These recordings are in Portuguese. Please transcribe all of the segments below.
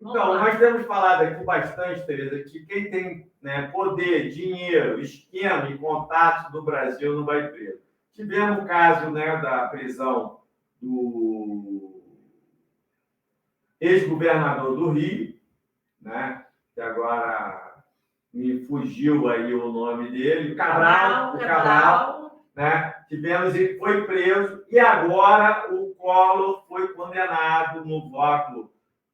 Então, nós temos falado aqui bastante, Tereza, que quem tem, né, poder, dinheiro, esquema e contatos do Brasil não vai preso. Tivemos o caso, né, da prisão do ex-governador do Rio, né, que agora me fugiu aí o nome dele, o Cabral, né? Tivemos, ele foi preso e agora o Collor foi condenado no voto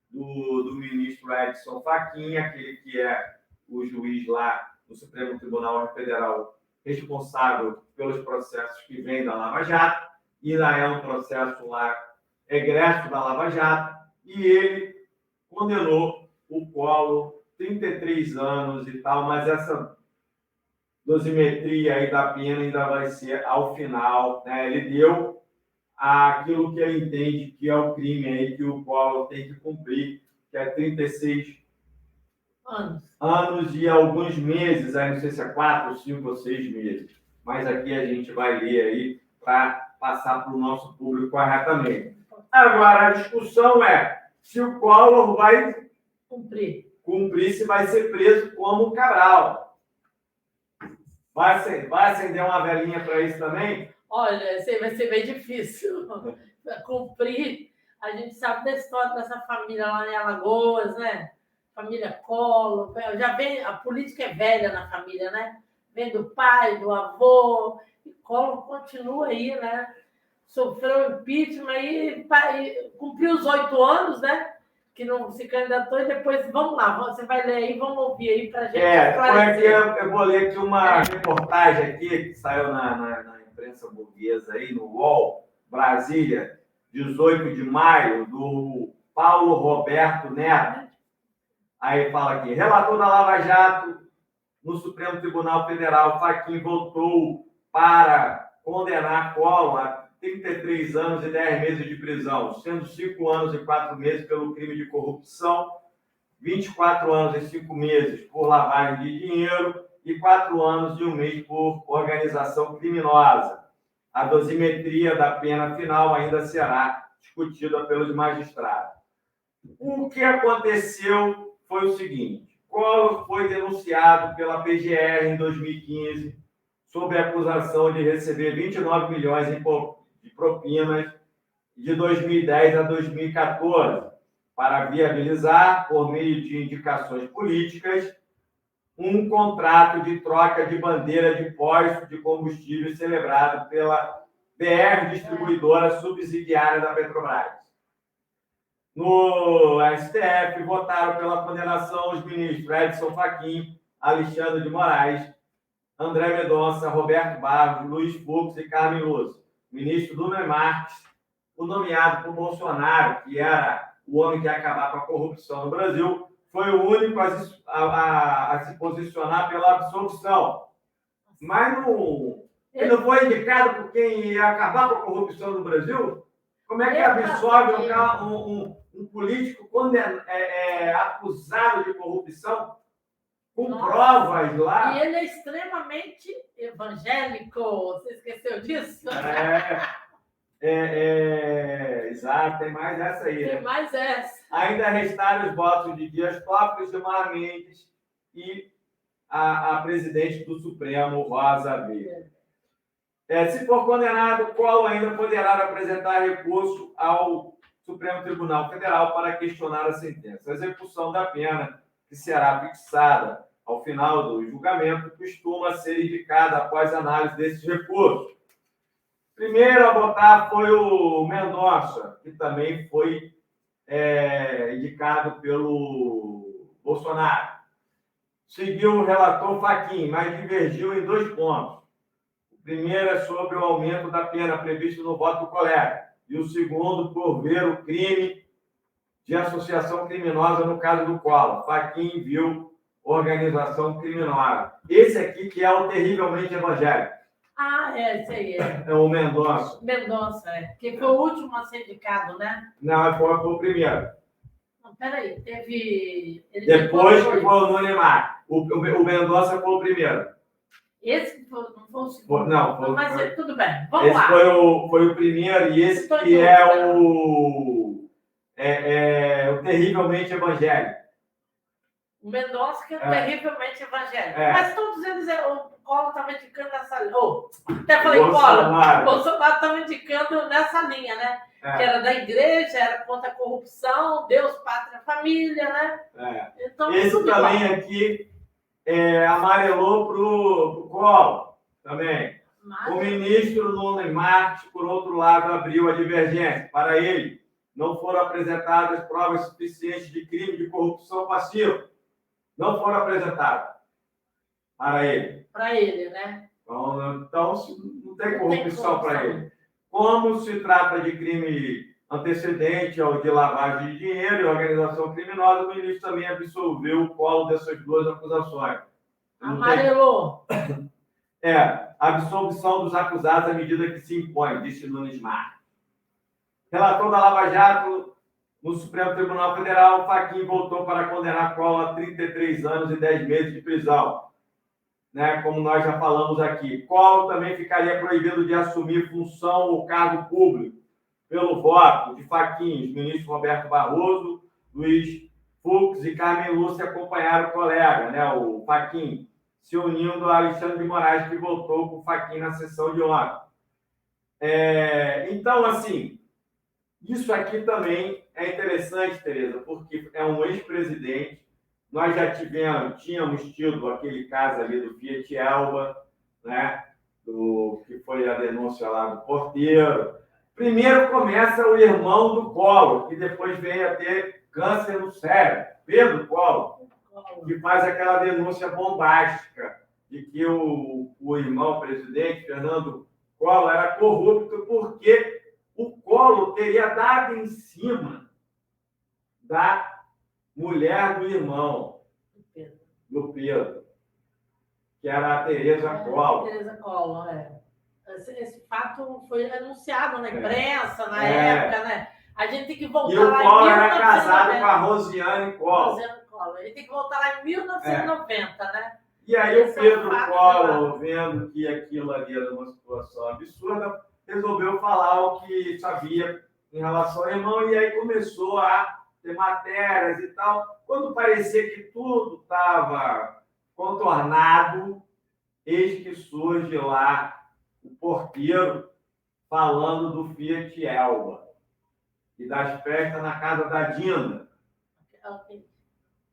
do ministro Edson Fachin, aquele que é o juiz lá do Supremo Tribunal Federal responsável pelos processos que vêm da Lava Jato, e ainda é um processo lá egresso da Lava Jato, e ele condenou o Collor 33 anos e tal, mas essa dosimetria aí da pena ainda vai ser ao final, né? Ele deu aquilo que ele entende que é o crime aí que o Collor tem que cumprir, que é 36 anos e alguns meses, aí não sei se é 4, 5 ou 6 meses, mas aqui a gente vai ler aí para passar para o nosso público corretamente. Agora, a discussão é se o Collor vai cumprir, se vai ser preso como Cabral. Vai acender uma velhinha para isso também? Olha, isso aí vai ser bem difícil. Cumprir. A gente sabe da história dessa família lá em Alagoas, né? Família Collor. Já vem, a política é velha na família, né? Vem do pai, do avô. E Collor continua aí, né? Sofreu impeachment e cumpriu os 8 anos, né? Que não se candidatou, e depois, vamos lá, você vai ler aí, vamos ouvir aí para a gente esclarecer. Eu vou ler aqui uma reportagem aqui, que saiu na imprensa burguesa aí, no UOL, Brasília, 18 de maio, do Paulo Roberto Neto. Aí fala aqui, relator da Lava Jato no Supremo Tribunal Federal, Fachin votou para condenar Collor a 33 anos e 10 meses de prisão, sendo 5 anos e 4 meses pelo crime de corrupção, 24 anos e 5 meses por lavagem de dinheiro e 4 anos e 1 mês por organização criminosa. A dosimetria da pena final ainda será discutida pelos magistrados. O que aconteceu foi o seguinte: Collor foi denunciado pela PGR em 2015 sob a acusação de receber 29 milhões de propinas de 2010 a 2014 para viabilizar, por meio de indicações políticas, um contrato de troca de bandeira de postos de combustível celebrado pela BR Distribuidora subsidiária da Petrobras. No STF, votaram pela condenação os ministros Edson Fachin, Alexandre de Moraes, André Mendonça, Roberto Barros, Luiz Fux e Carmen Lúcia. O ministro Nunes Marques, o nomeado por Bolsonaro, que era o homem que ia acabar com a corrupção no Brasil, foi o único a se posicionar pela absolução. Mas ele não foi indicado por quem ia acabar com a corrupção no Brasil? Como é que absolve um político acusado de corrupção com provas lá? E ele é extremamente evangélico. Você esqueceu disso? Exato, tem mais essa aí. Tem mais essa. Ainda restaram os votos de Dias Toffoli, Gilmar Mendes e a presidente do Supremo, Rosa Weber. Se for condenado, Collor ainda poderá apresentar recurso ao Supremo Tribunal Federal para questionar a sentença. A execução da pena, que será fixada ao final do julgamento, costuma ser indicada após análise desses recursos. Primeiro a votar foi o Mendonça, que também foi indicado pelo Bolsonaro. Seguiu o relator Fachin, mas divergiu em 2 pontos. O primeiro é sobre o aumento da pena previsto no voto colega, e o segundo por ver o crime de associação criminosa no caso do Collor. Fachin viu organização criminosa. Esse aqui que é o terrivelmente evangélico. Esse aí é. É o Mendonça. Mendonça, que foi o último a ser indicado, né? Não, foi o primeiro. Não, peraí, teve... Depois que foi o Nunes Marques. O Mendonça foi o primeiro. Esse não foi o segundo. Não, mas tudo bem, vamos lá. Esse foi o primeiro, e esse que é o terrivelmente evangélico. O Mendonça, que é terrivelmente evangélico. É. Mas todos eles, o Collor estava indicando nessa linha. Até falei, Bolsonaro. Collor, Bolsonaro estava indicando nessa linha, né? Que era da igreja, era contra a corrupção, Deus, pátria, família, né? Então, esse tudo também igual. aqui amarelou pro Collor também. O ministro Nunes Marques, por outro lado, abriu a divergência. Para ele, não foram apresentadas provas suficientes de crime de corrupção passiva. Não foram apresentadas para ele. Para ele, né? Então, não tem corrupção para ele. Como se trata de crime antecedente ao de lavagem de dinheiro e organização criminosa, o ministro também absolveu o Collor dessas duas acusações. Amarelou. Absolvição dos acusados à medida que se impõe, disse Nunes Marques. Relator da Lava Jato no Supremo Tribunal Federal, Fachin voltou para condenar Collor a 33 anos e 10 meses de prisão. Né, como nós já falamos aqui. Collor também ficaria proibido de assumir função ou cargo público pelo voto de Fachin. Os ministros Roberto Barroso, Luiz Fux e Carmen Lúcia acompanharam o colega, né, o Fachin, se unindo a Alexandre de Moraes, que votou com o Fachin na sessão de ontem. Então, assim, isso aqui também é interessante, Tereza, porque é um ex-presidente. Nós já tínhamos tido aquele caso ali do Fiat Elba, né? Que foi a denúncia lá do porteiro. Primeiro começa o irmão do Collor, que depois veio a ter câncer no cérebro, Pedro Collor, que faz aquela denúncia bombástica de que o irmão presidente, Fernando Collor, era corrupto porque o Collor teria dado em cima da mulher do irmão, do Pedro, que era a Tereza Collor. Tereza Collor, Esse fato foi anunciado na imprensa, na época, né? A gente tem que voltar lá em 1990. E o Collor era casado com a Rosiane Collor. Rosiane Collor. A gente tem que voltar lá em 1990, né? E aí o Pedro Collor, vendo que aquilo ali era uma situação absurda, resolveu falar o que sabia em relação ao irmão, e aí começou a ter matérias e tal. Quando parecia que tudo estava contornado, eis que surge lá o porteiro falando do Fiat Elba e das festas na casa da Dinda.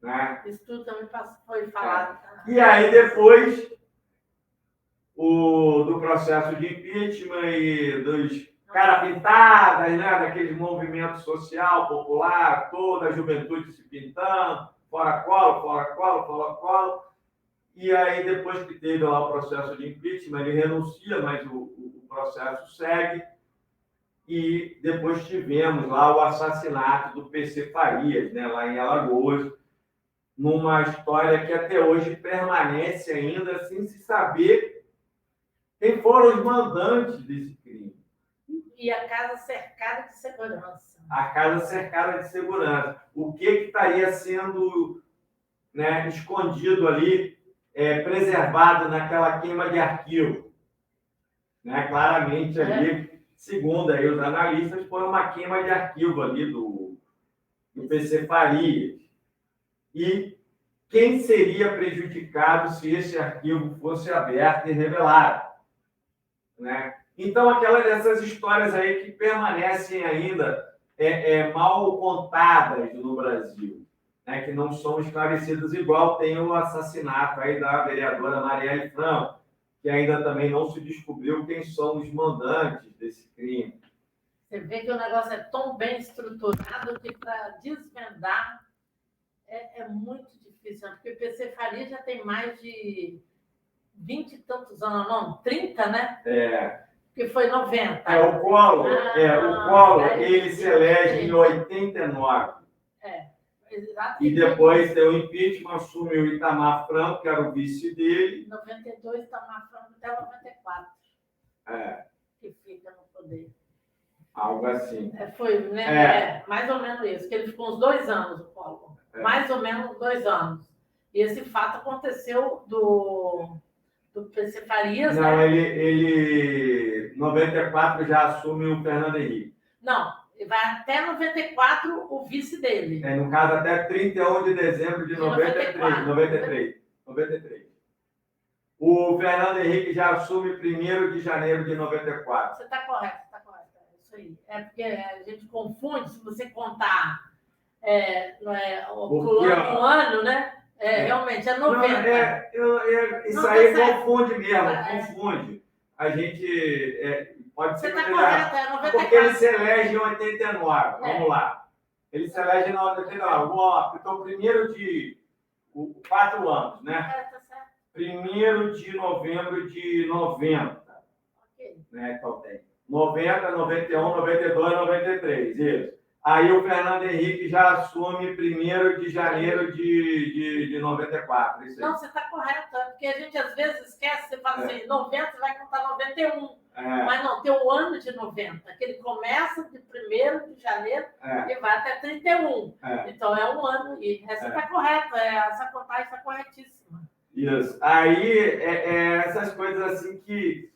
Né? Isso tudo também foi falado. E aí depois do processo de impeachment e dos cara pintadas, né? Daquele movimento social, popular, toda a juventude se pintando, fora Collor, fora Collor, fora Collor. E aí, depois que teve lá o processo de impeachment, ele renuncia, mas o processo segue. E depois tivemos lá o assassinato do PC Farias, né? Lá em Alagoas, numa história que até hoje permanece ainda sem se saber quem foram os mandantes desse crime. E a casa cercada de segurança. A casa cercada de segurança. O que estaria sendo, né, escondido ali, preservado naquela queima de arquivo? Né? Claramente ali, segundo aí os analistas, foi uma queima de arquivo ali do PC Farias. E quem seria prejudicado se esse arquivo fosse aberto e revelado? Né? Então, essas histórias aí que permanecem ainda mal contadas no Brasil, né? Que não são esclarecidas, igual tem o assassinato aí da vereadora Marielle Franco, que ainda também não se descobriu quem são os mandantes desse crime. Você vê que o negócio é tão bem estruturado que para desvendar é muito difícil, porque o PC Farias já tem mais de 20 e tantos anos, não? 30, né? Que foi 90. O Collor, ele se elege em 89. Exatamente. E depois tem o impeachment, assume o Itamar Franco, que era o vice dele. 92, Itamar Franco até 94. Que fica no poder. Algo assim. Foi, né? Mais ou menos isso, que ele ficou uns 2 anos, o Collor. Mais ou menos 2 anos. E esse fato aconteceu do PC Farias, não, né? Ele 94 já assume o Fernando Henrique. Não, vai até 94 o vice dele. No caso, até 31 de dezembro de 93. O Fernando Henrique já assume 1º de janeiro de 94. Você está correto, É isso aí. É porque a gente confunde, se você contar o ano, né? Realmente, é 90. Isso aí confunde mesmo, confunde. A gente pode ser... Você está correto, é 94. Porque ele se elege em 89, vamos lá. Ele se elege em 89. Então, 1º de... 4 anos, né? Tá certo. 1º de novembro de 90. Ok. Né? Então tem 90, 91, 92, 93, isso. Aí o Fernando Henrique já assume 1º de janeiro de 94. Isso aí. Não, você está correto, porque a gente às vezes esquece, você fala assim, 90 você vai contar 91. Mas não, tem o ano de 90, que ele começa de 1º de janeiro e vai até 31. Então é um ano. E você está correto, essa contagem está corretíssima. Isso. Aí, essas coisas assim que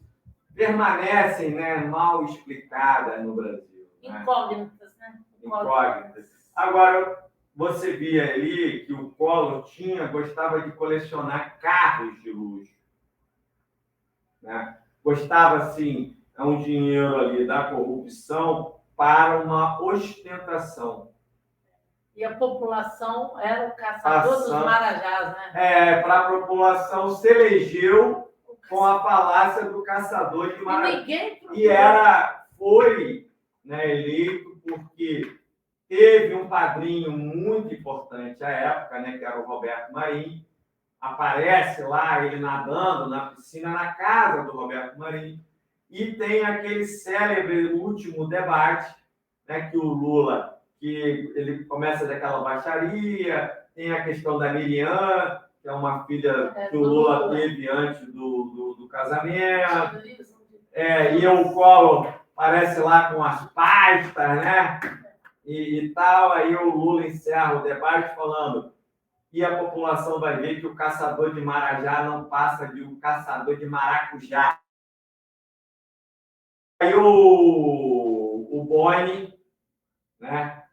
permanecem, né, mal explicadas no Brasil. Incógnitas, né? Incógnitas. Agora, você via ali que o Collor gostava de colecionar carros de luxo. Né? Gostava, assim, um dinheiro ali da corrupção para uma ostentação. E a população era o caçador dos marajás, né? Para a população se elegeu com a falácia do caçador de marajás. Foi, né, eleito porque teve um padrinho muito importante à época, né, que era o Roberto Marinho. Aparece lá ele nadando na piscina na casa do Roberto Marinho. E tem aquele célebre último debate, né, que o Lula, que ele começa daquela baixaria, tem a questão da Miriam, que é uma filha que o Lula teve antes do casamento. E o Collor aparece lá com as pastas, né? E tal. Aí o Lula encerra o debate falando: e a população vai ver que o caçador de marajá não passa de um caçador de maracujá. Aí o Boni, né,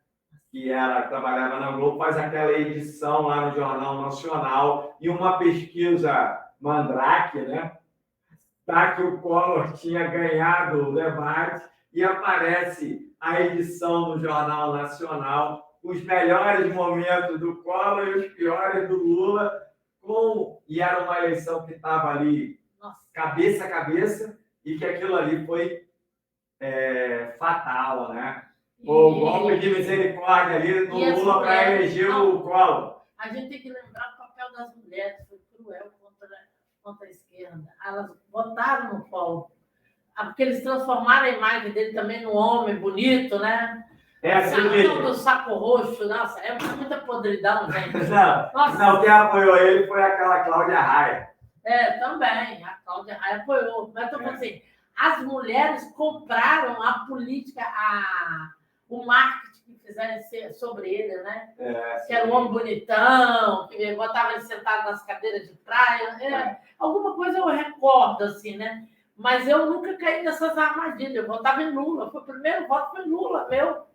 que trabalhava na Globo, faz aquela edição lá no Jornal Nacional e uma pesquisa Mandrake, né, tá, que o Collor tinha ganhado o debate e aparece a edição no Jornal Nacional, os melhores momentos do Collor e os piores do Lula, e era uma eleição que estava ali cabeça a cabeça e que aquilo ali foi fatal, né? O golpe de misericórdia ali do Lula para eleger o Collor. A gente tem que lembrar o papel das mulheres, foi cruel contra a esquerda. Elas votaram no Collor, porque eles transformaram a imagem dele também num homem bonito, né? Do saco roxo, nossa, é muita podridão, gente. Não, quem apoiou ele foi aquela Cláudia Raia. Também, a Cláudia Raia apoiou. Mas estou falando assim, as mulheres compraram a política, o marketing que fizeram sobre ele, né? Que era um homem bonitão, que botava ele sentado nas cadeiras de praia. Alguma coisa eu recordo, assim, né? Mas eu nunca caí nessas armadilhas. Eu votava em Lula. O primeiro voto foi Lula, meu.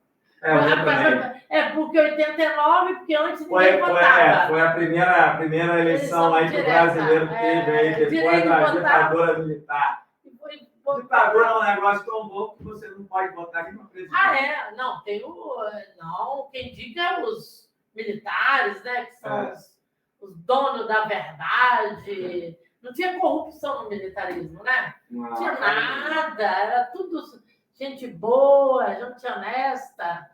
Porque 89, porque antes ninguém votava. Foi a primeira eleição aí que o brasileiro teve aí, depois da ditadura militar. Ditadura é um negócio tão bom que você não pode votar nem para presidente. Não, não, quem diga é os militares, né? Que são os donos da verdade. Não tinha corrupção no militarismo, né? Não tinha nada, era tudo gente boa, gente honesta.